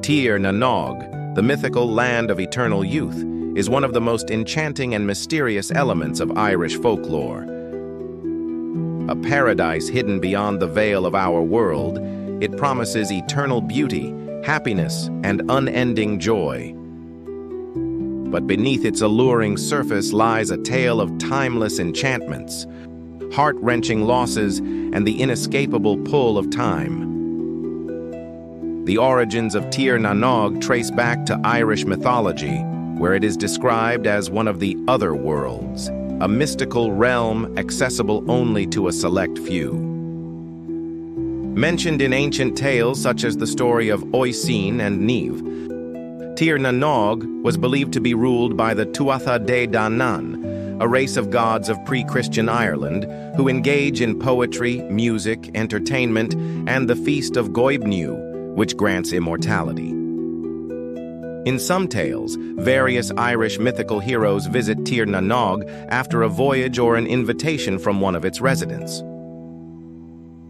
Tir na Nog, the mythical land of eternal youth, is one of the most enchanting and mysterious elements of Irish folklore. A paradise hidden beyond the veil of our world, it promises eternal beauty, happiness, and unending joy. But beneath its alluring surface lies a tale of timeless enchantments, heart-wrenching losses, and the inescapable pull of time. The origins of Tir na Nog trace back to Irish mythology, where it is described as one of the other worlds, a mystical realm accessible only to a select few. Mentioned in ancient tales such as the story of Oisín and Niamh, Tir na Nog was believed to be ruled by the Tuatha De Danann, a race of gods of pre-Christian Ireland who engage in poetry, music, entertainment, and the feast of Goibniu, which grants immortality. In some tales, various Irish mythical heroes visit Tir na Nog after a voyage or an invitation from one of its residents.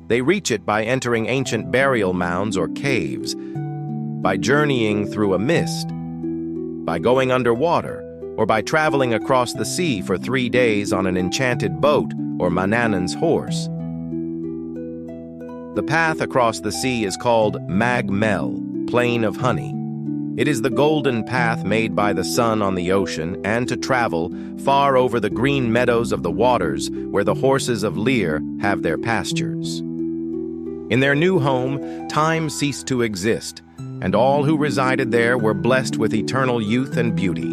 They reach it by entering ancient burial mounds or caves, by journeying through a mist, by going underwater, or by traveling across the sea for 3 days on an enchanted boat or Manannan's horse. The path across the sea is called Mag Mell, Plain of Honey. It is the golden path made by the sun on the ocean and to travel far over the green meadows of the waters where the horses of Lear have their pastures. In their new home, time ceased to exist, and all who resided there were blessed with eternal youth and beauty.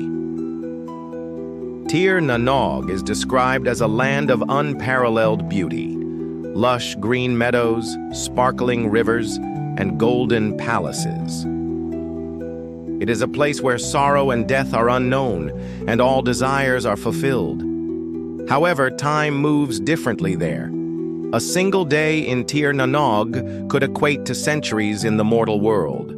Tir na Nog is described as a land of unparalleled beauty, lush green meadows, sparkling rivers, and golden palaces. It is a place where sorrow and death are unknown, and all desires are fulfilled. However, time moves differently there. A single day in Tir na Nog could equate to centuries in the mortal world.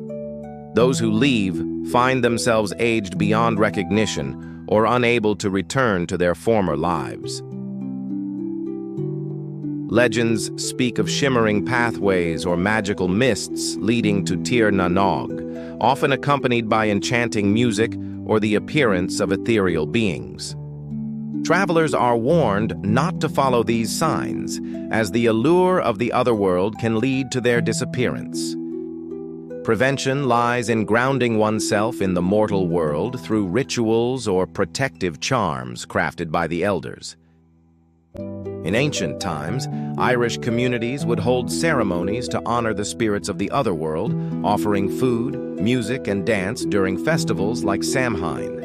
Those who leave find themselves aged beyond recognition or unable to return to their former lives. Legends speak of shimmering pathways or magical mists leading to Tir na Nog, often accompanied by enchanting music or the appearance of ethereal beings. Travelers are warned not to follow these signs, as the allure of the otherworld can lead to their disappearance. Prevention lies in grounding oneself in the mortal world through rituals or protective charms crafted by the elders. In ancient times, Irish communities would hold ceremonies to honor the spirits of the otherworld, offering food, music, and dance during festivals like Samhain.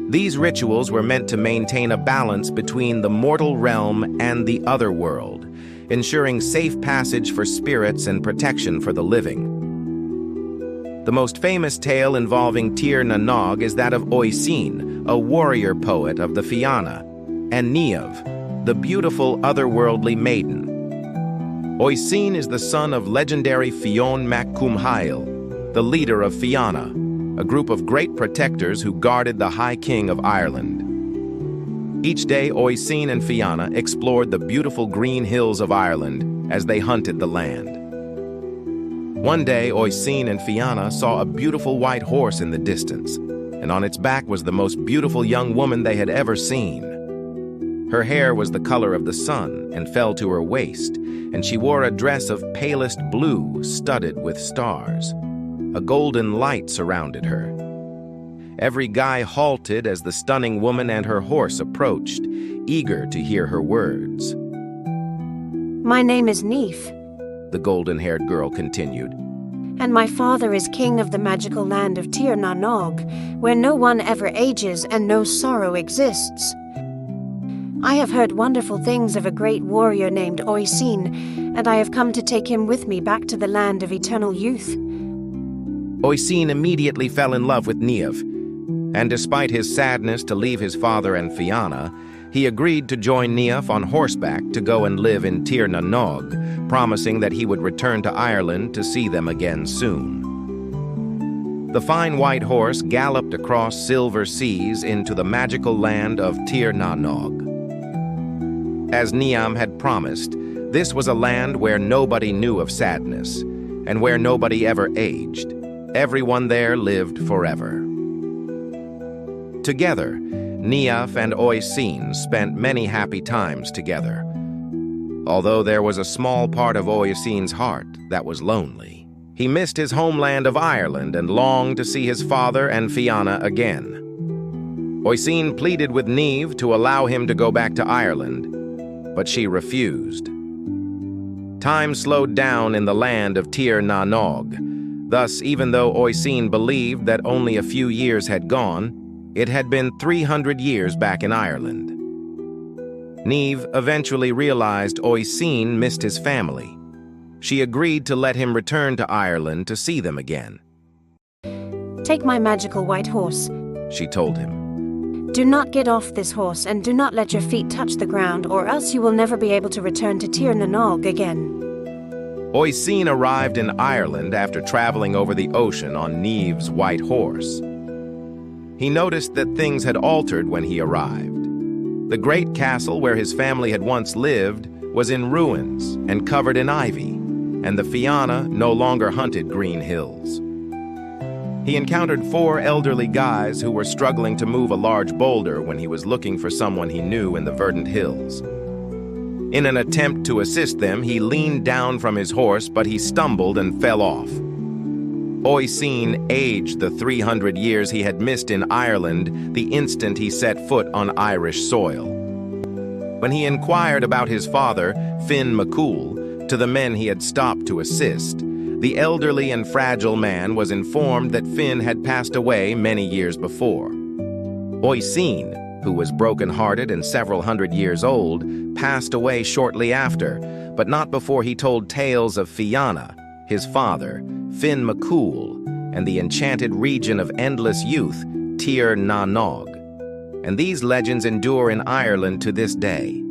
These rituals were meant to maintain a balance between the mortal realm and the otherworld, ensuring safe passage for spirits and protection for the living. The most famous tale involving Tir na Nog is that of Oisín, a warrior poet of the Fianna, and Niamh, the beautiful otherworldly maiden. Oisín is the son of legendary Fionn mac Cumhail, the leader of Fianna, a group of great protectors who guarded the High King of Ireland. Each day, Oisín and Fianna explored the beautiful green hills of Ireland as they hunted the land. One day, Oisín and Fianna saw a beautiful white horse in the distance, and on its back was the most beautiful young woman they had ever seen. Her hair was the color of the sun and fell to her waist, and she wore a dress of palest blue studded with stars. A golden light surrounded her. Every guy halted as the stunning woman and her horse approached, eager to hear her words. "My name is Niamh," the golden-haired girl continued, "and my father is king of the magical land of Tir na Nog, where no one ever ages and no sorrow exists. I have heard wonderful things of a great warrior named Oisín, and I have come to take him with me back to the land of eternal youth." Oisín immediately fell in love with Niamh, and despite his sadness to leave his father and Fianna, he agreed to join Niamh on horseback to go and live in Tir na Nog, promising that he would return to Ireland to see them again soon. The fine white horse galloped across silver seas into the magical land of Tir na Nog. As Niamh had promised, this was a land where nobody knew of sadness, and where nobody ever aged. Everyone there lived forever. Together, Niamh and Oisín spent many happy times together. Although there was a small part of Oisín's heart that was lonely. He missed his homeland of Ireland and longed to see his father and Fianna again. Oisín pleaded with Niamh to allow him to go back to Ireland, but she refused. Time slowed down in the land of Tir na Nog. Thus, even though Oisín believed that only a few years had gone, it had been 300 years back in Ireland. Niamh eventually realized Oisín missed his family. She agreed to let him return to Ireland to see them again. Take my magical white horse, She told him. Do not get off this horse and do not let your feet touch the ground, or else you will never be able to return to Tir na Nog again. Oisín arrived in Ireland after traveling over the ocean on Niamh's white horse. He noticed that things had altered when he arrived. The great castle where his family had once lived was in ruins and covered in ivy, and the Fianna no longer hunted green hills. He encountered 4 elderly guys who were struggling to move a large boulder when he was looking for someone he knew in the verdant hills. In an attempt to assist them, he leaned down from his horse, but he stumbled and fell off. Oisín aged the 300 years he had missed in Ireland the instant he set foot on Irish soil. When he inquired about his father, Mythical, to the men he had stopped to assist, the elderly and fragile man was informed that Finn had passed away many years before. Oisín, who was broken-hearted and several hundred years old, passed away shortly after, but not before he told tales of Fianna, his father, Mythical, and the enchanted region of endless youth, Tir na Nog. And these legends endure in Ireland to this day.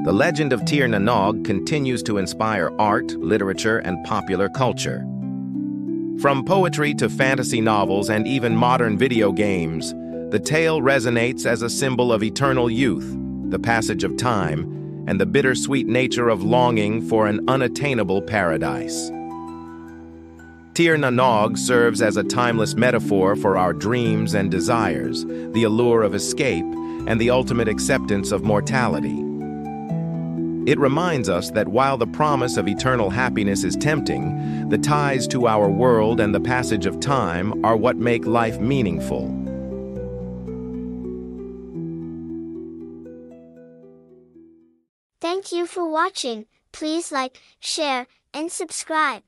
The legend of Tir na Nog continues to inspire art, literature, and popular culture. From poetry to fantasy novels and even modern video games, the tale resonates as a symbol of eternal youth, the passage of time, and the bittersweet nature of longing for an unattainable paradise. Tir na Nog serves as a timeless metaphor for our dreams and desires, the allure of escape, and the ultimate acceptance of mortality. It reminds us that while the promise of eternal happiness is tempting, the ties to our world and the passage of time are what make life meaningful. Thank you for watching. Please like, share, and subscribe.